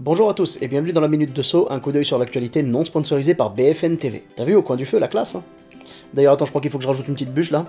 Bonjour à tous et bienvenue dans la Minute de Saut, un coup d'œil sur l'actualité non sponsorisée par BFN TV. T'as vu au coin du feu la classe hein? D'ailleurs attends, je crois qu'il faut que je rajoute une petite bûche là.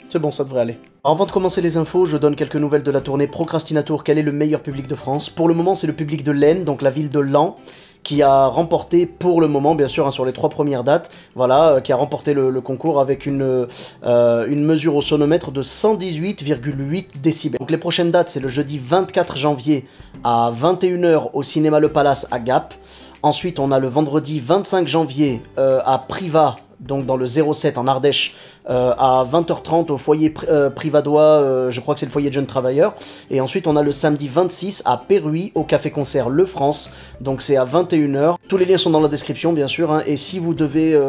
C'est bon, ça devrait aller. Alors, avant de commencer les infos, je donne quelques nouvelles de la tournée Procrastinator. Quel est le meilleur public de France? Pour le moment, c'est le public de l'Aisne, donc la ville de Laon, qui a remporté pour le moment, bien sûr, hein, sur les 3 premières dates, voilà, qui a remporté le concours avec une mesure au sonomètre de 118,8 décibels. Donc les prochaines dates, c'est le jeudi 24 janvier à 21 h au cinéma Le Palace à Gap. Ensuite, on a le vendredi 25 janvier à Privas, donc dans le 07 en Ardèche, à 20 h 30 au foyer privadois, je crois que c'est le foyer de jeunes travailleurs. Et ensuite, on a le samedi 26 à Péruy, au café-concert Le France, donc c'est à 21 h. Tous les liens sont dans la description, bien sûr, hein, et si vous devez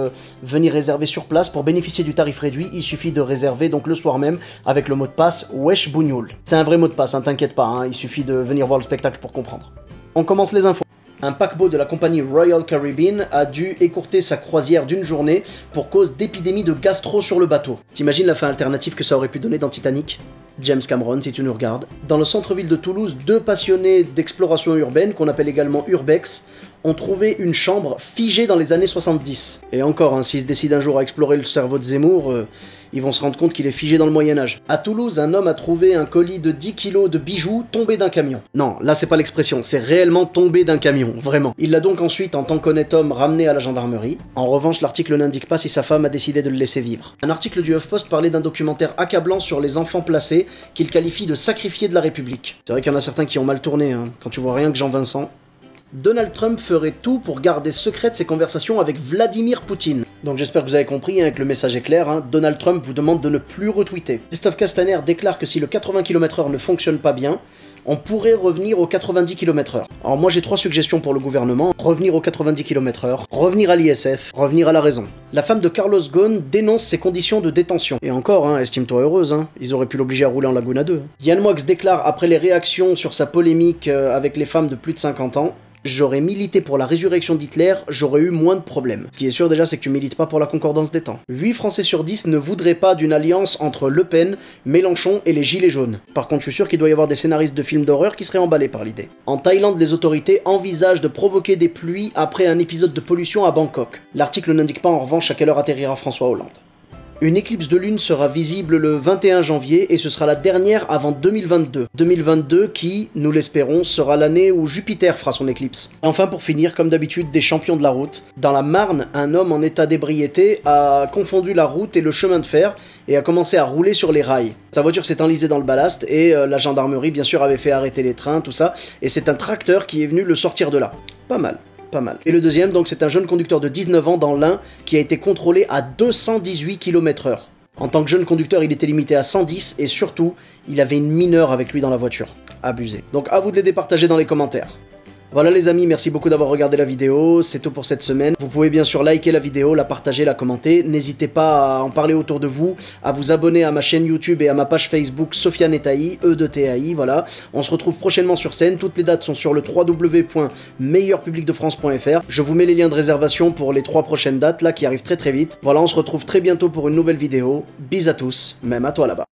venir réserver sur place, pour bénéficier du tarif réduit, il suffit de réserver donc le soir même avec le mot de passe Wesh Bougnoul. C'est un vrai mot de passe, hein, t'inquiète pas, hein, il suffit de venir voir le spectacle pour comprendre. On commence les infos. Un paquebot de la compagnie Royal Caribbean a dû écourter sa croisière d'une journée pour cause d'épidémie de gastro sur le bateau. T'imagines la fin alternative que ça aurait pu donner dans Titanic? James Cameron, si tu nous regardes. Dans le centre-ville de Toulouse, 2 passionnés d'exploration urbaine, qu'on appelle également urbex, ont trouvé une chambre figée dans les années 70. Et encore, hein, s'ils se décident un jour à explorer le cerveau de Zemmour, ils vont se rendre compte qu'il est figé dans le Moyen-Âge. À Toulouse, un homme a trouvé un colis de 10 kg de bijoux tombé d'un camion. Non, là c'est pas l'expression, c'est réellement tombé d'un camion, vraiment. Il l'a donc ensuite, en tant qu'honnête homme, ramené à la gendarmerie. En revanche, l'article n'indique pas si sa femme a décidé de le laisser vivre. Un article du HuffPost parlait d'un documentaire accablant sur les enfants placés, qu'il qualifie de sacrifiés de la République. C'est vrai qu'il y en a certains qui ont mal tourné, hein, quand tu vois rien que Jean-Vincent. Donald Trump ferait tout pour garder secrètes ses conversations avec Vladimir Poutine. Donc j'espère que vous avez compris, hein, que le message est clair, hein. Donald Trump vous demande de ne plus retweeter. Christophe Castaner déclare que si le 80 km/h ne fonctionne pas bien, on pourrait revenir aux 90 km/h. Alors moi j'ai 3 suggestions pour le gouvernement. Revenir aux 90 km/h, revenir à l'ISF, revenir à la raison. La femme de Carlos Ghosn dénonce ses conditions de détention. Et encore, hein, estime-toi heureuse, hein, ils auraient pu l'obliger à rouler en Laguna 2. Yann Moix déclare après les réactions sur sa polémique avec les femmes de plus de 50 ans, j'aurais milité pour la résurrection d'Hitler, j'aurais eu moins de problèmes. Ce qui est sûr déjà, c'est que tu milites pas pour la concordance des temps. 8 Français sur 10 ne voudraient pas d'une alliance entre Le Pen, Mélenchon et les Gilets jaunes. Par contre, je suis sûr qu'il doit y avoir des scénaristes de films d'horreur qui seraient emballés par l'idée. En Thaïlande, les autorités envisagent de provoquer des pluies après un épisode de pollution à Bangkok. L'article n'indique pas en revanche à quelle heure atterrira François Hollande. Une éclipse de lune sera visible le 21 janvier et ce sera la dernière avant 2022. 2022 qui, nous l'espérons, sera l'année où Jupiter fera son éclipse. Enfin pour finir, comme d'habitude, des champions de la route. Dans la Marne, un homme en état d'ébriété a confondu la route et le chemin de fer et a commencé à rouler sur les rails. Sa voiture s'est enlisée dans le ballast et la gendarmerie bien sûr avait fait arrêter les trains, tout ça, et c'est un tracteur qui est venu le sortir de là. Pas mal. Pas mal. Et le deuxième, donc, c'est un jeune conducteur de 19 ans dans l'Ain qui a été contrôlé à 218 km/h. En tant que jeune conducteur, il était limité à 110 et surtout, il avait une mineure avec lui dans la voiture. Abusé. Donc à vous de les départager dans les commentaires. Voilà les amis, merci beaucoup d'avoir regardé la vidéo, c'est tout pour cette semaine. Vous pouvez bien sûr liker la vidéo, la partager, la commenter. N'hésitez pas à en parler autour de vous, à vous abonner à ma chaîne YouTube et à ma page Facebook Sofiane Taï, E2TAI, voilà. On se retrouve prochainement sur scène, toutes les dates sont sur le www.meilleurpublicdefrance.fr. Je vous mets les liens de réservation pour les 3 prochaines dates, là, qui arrivent très vite. Voilà, on se retrouve très bientôt pour une nouvelle vidéo. Bis à tous, même à toi là-bas.